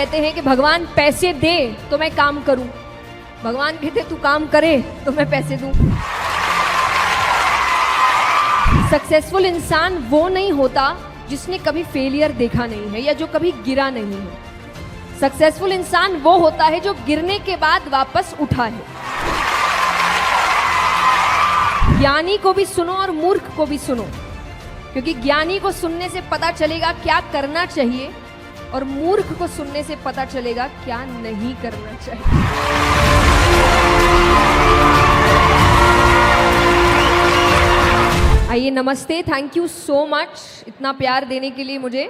कहते हैं कि भगवान पैसे दे तो मैं काम करूं, भगवान कहते तू काम करे तो मैं पैसे दूं। सक्सेसफुल इंसान वो नहीं होता जिसने कभी फेलियर देखा नहीं है या जो कभी गिरा नहीं है। सक्सेसफुल इंसान वो होता है जो गिरने के बाद वापस उठा है। ज्ञानी को भी सुनो और मूर्ख को भी सुनो, क्योंकि ज्ञानी को सुनने से पता चलेगा क्या करना चाहिए और मूर्ख को सुनने से पता चलेगा क्या नहीं करना चाहिए। आइए, नमस्ते, थैंक यू सो मच इतना प्यार देने के लिए मुझे।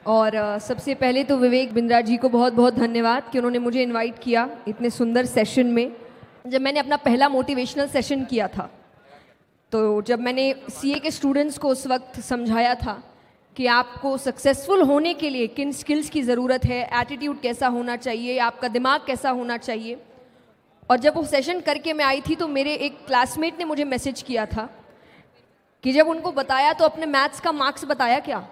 और सबसे पहले तो विवेक बिंद्रा जी को बहुत बहुत धन्यवाद कि उन्होंने मुझे इनवाइट किया इतने सुंदर सेशन में। जब मैंने अपना पहला मोटिवेशनल सेशन किया था, तो जब मैंने सीए के स्टूडेंट्स को उस वक्त समझाया था कि आपको सक्सेसफुल होने के लिए किन स्किल्स की ज़रूरत है, एटीट्यूड कैसा होना चाहिए, आपका दिमाग कैसा होना चाहिए, और जब वो सेशन करके मैं आई थी तो मेरे एक क्लासमेट ने मुझे मैसेज किया था कि जब उनको बताया तो अपने मैथ्स का मार्क्स बताया क्या।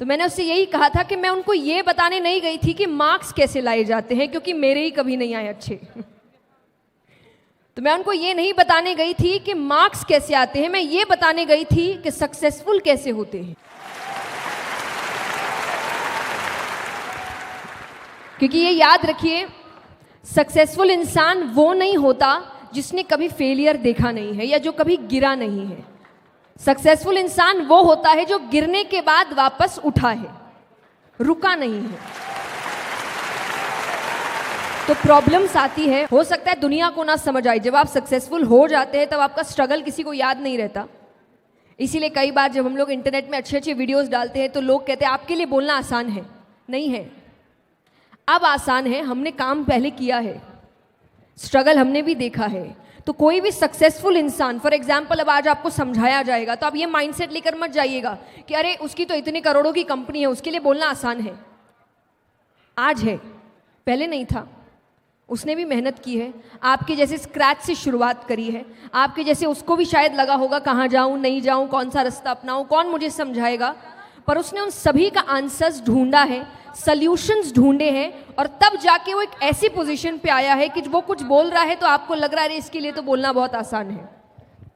तो मैंने उससे यही कहा था कि मैं उनको ये बताने नहीं गई थी कि मार्क्स कैसे लाए जाते हैं, क्योंकि मेरे ही कभी नहीं आए अच्छे। तो मैं उनको ये नहीं बताने गई थी कि मार्क्स कैसे आते हैं, मैं ये बताने गई थी कि सक्सेसफुल कैसे होते हैं। क्योंकि ये याद रखिए, सक्सेसफुल इंसान वो नहीं होता जिसने कभी फेलियर देखा नहीं है या जो कभी गिरा नहीं है। सक्सेसफुल इंसान वो होता है जो गिरने के बाद वापस उठा है, रुका नहीं है। तो प्रॉब्लम्स आती है, हो सकता है दुनिया को ना समझ आए। जब आप सक्सेसफुल हो जाते हैं तब आपका स्ट्रगल किसी को याद नहीं रहता। इसीलिए कई बार जब हम लोग इंटरनेट में अच्छे अच्छे वीडियोस डालते हैं तो लोग कहते हैं आपके लिए बोलना आसान है। नहीं है, अब आसान है, हमने काम पहले किया है, स्ट्रगल हमने भी देखा है। तो कोई भी सक्सेसफुल इंसान, फॉर एग्जाम्पल अब आज आपको समझाया जाएगा तो आप ये माइंडसेट लेकर मत जाइएगा कि अरे उसकी तो इतने करोड़ों की कंपनी है, उसके लिए बोलना आसान है। आज है, पहले नहीं था। उसने भी मेहनत की है, आपके जैसे स्क्रैच से शुरुआत करी है। आपके जैसे उसको भी शायद लगा होगा कहाँ जाऊँ, नहीं जाऊँ, कौन सा रास्ता अपनाऊँ, कौन मुझे समझाएगा। पर उसने उन सभी का आंसर्स ढूंढा है, सल्यूशंस ढूंढे हैं, और तब जाके वो एक ऐसी पोजीशन पे आया है कि वो कुछ बोल रहा है तो आपको लग रहा है इसके लिए तो बोलना बहुत आसान है।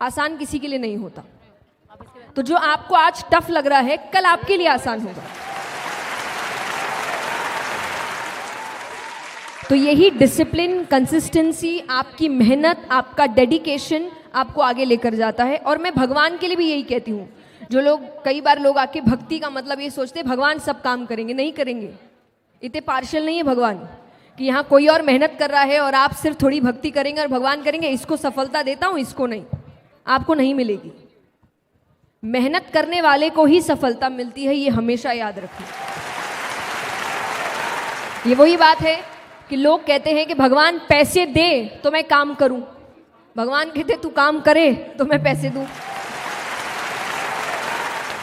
आसान किसी के लिए नहीं होता। तो जो आपको आज टफ लग रहा है, कल आपके लिए आसान होगा। तो यही डिसिप्लिन, कंसिस्टेंसी, आपकी मेहनत, आपका डेडिकेशन आपको आगे लेकर जाता है। और मैं भगवान के लिए भी यही कहती हूँ। जो लोग, कई बार लोग आके भक्ति का मतलब ये सोचते हैं भगवान सब काम करेंगे। नहीं करेंगे, इतने पार्शियल नहीं है भगवान कि यहाँ कोई और मेहनत कर रहा है और आप सिर्फ थोड़ी भक्ति करेंगे और भगवान करेंगे इसको सफलता देता हूँ, इसको नहीं। आपको नहीं मिलेगी। मेहनत करने वाले को ही सफलता मिलती है, ये हमेशा याद रखिए। ये वही बात है कि लोग कहते हैं कि भगवान पैसे दे तो मैं काम करूं, भगवान कहते तू काम करे तो मैं पैसे दूं।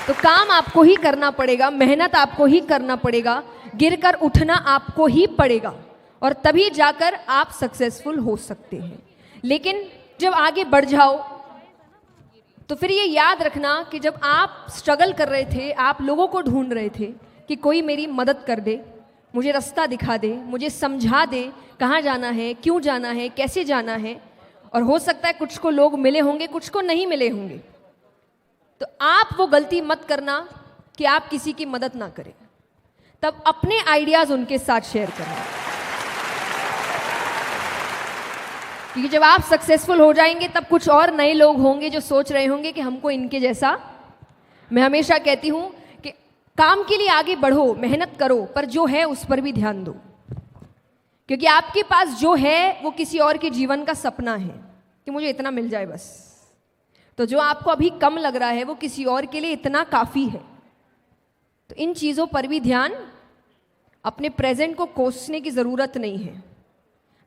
तो काम आपको ही करना पड़ेगा, मेहनत आपको ही करना पड़ेगा, गिरकर उठना आपको ही पड़ेगा, और तभी जाकर आप सक्सेसफुल हो सकते हैं। लेकिन जब आगे बढ़ जाओ तो फिर ये याद रखना कि जब आप स्ट्रगल कर रहे थे, आप लोगों को ढूंढ रहे थे कि कोई मेरी मदद कर दे, मुझे रास्ता दिखा दे, मुझे समझा दे कहाँ जाना है, क्यों जाना है, कैसे जाना है। और हो सकता है कुछ को लोग मिले होंगे, कुछ को नहीं मिले होंगे। तो आप वो गलती मत करना कि आप किसी की मदद ना करें। तब अपने आइडियाज उनके साथ शेयर करना, क्योंकि जब आप सक्सेसफुल हो जाएंगे तब कुछ और नए लोग होंगे जो सोच रहे होंगे कि हमको इनके जैसा। मैं हमेशा कहती हूँ कि काम के लिए आगे बढ़ो, मेहनत करो, पर जो है उस पर भी ध्यान दो, क्योंकि आपके पास जो है वो किसी और के जीवन का सपना है कि मुझे इतना मिल जाए बस। तो जो आपको अभी कम लग रहा है वो किसी और के लिए इतना काफ़ी है। तो इन चीज़ों पर भी ध्यान, अपने प्रेजेंट को कोसने की ज़रूरत नहीं है,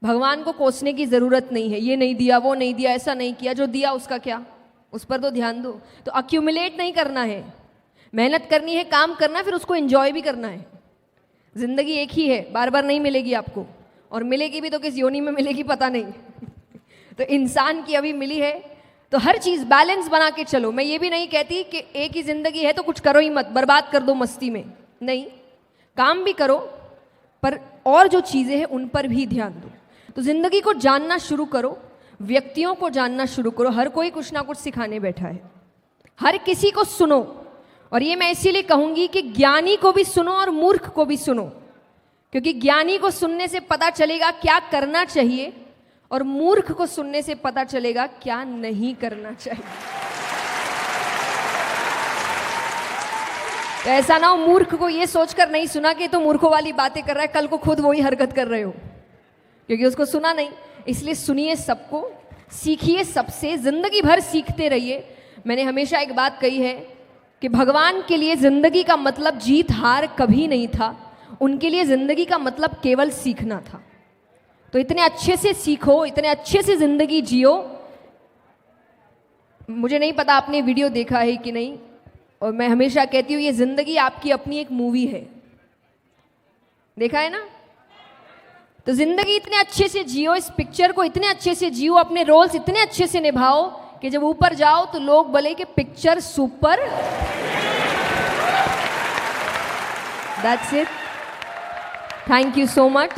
भगवान को कोसने की ज़रूरत नहीं है। ये नहीं दिया, वो नहीं दिया, ऐसा नहीं किया, जो दिया उसका क्या, उस पर तो ध्यान दो। तो अक्यूमुलेट नहीं करना है, मेहनत करनी है, काम करना है, फिर उसको एंजॉय भी करना है। ज़िंदगी एक ही है, बार बार नहीं मिलेगी आपको, और मिलेगी भी तो किस योनि में मिलेगी पता नहीं। तो इंसान की अभी मिली है, तो हर चीज़ बैलेंस बना के चलो। मैं ये भी नहीं कहती कि एक ही ज़िंदगी है तो कुछ करो ही मत, बर्बाद कर दो मस्ती में, नहीं। काम भी करो, पर और जो चीज़ें हैं उन पर भी ध्यान दो। तो ज़िंदगी को जानना शुरू करो, व्यक्तियों को जानना शुरू करो। हर कोई कुछ ना कुछ सिखाने बैठा है, हर किसी को सुनो। और ये मैं इसीलिए कहूँगी कि ज्ञानी को भी सुनो और मूर्ख को भी सुनो, क्योंकि ज्ञानी को सुनने से पता चलेगा क्या करना चाहिए, और मूर्ख को सुनने से पता चलेगा क्या नहीं करना चाहिए। तो ऐसा ना हो मूर्ख को ये सोचकर नहीं सुना कि तो मूर्खों वाली बातें कर रहा है, कल को खुद वही हरकत कर रहे हो, क्योंकि उसको सुना नहीं। इसलिए सुनिए सबको, सीखिए सबसे, जिंदगी भर सीखते रहिए। मैंने हमेशा एक बात कही है कि भगवान के लिए जिंदगी का मतलब जीत हार कभी नहीं था, उनके लिए जिंदगी का मतलब केवल सीखना था। तो इतने अच्छे से सीखो, इतने अच्छे से जिंदगी जियो। मुझे नहीं पता आपने वीडियो देखा है कि नहीं, और मैं हमेशा कहती हूँ ये जिंदगी आपकी अपनी एक मूवी है, देखा है ना? तो जिंदगी इतने अच्छे से जियो, इस पिक्चर को इतने अच्छे से जियो, अपने रोल्स इतने अच्छे से निभाओ कि जब ऊपर जाओ तो लोग बोले कि picture super. That's it, thank you so much.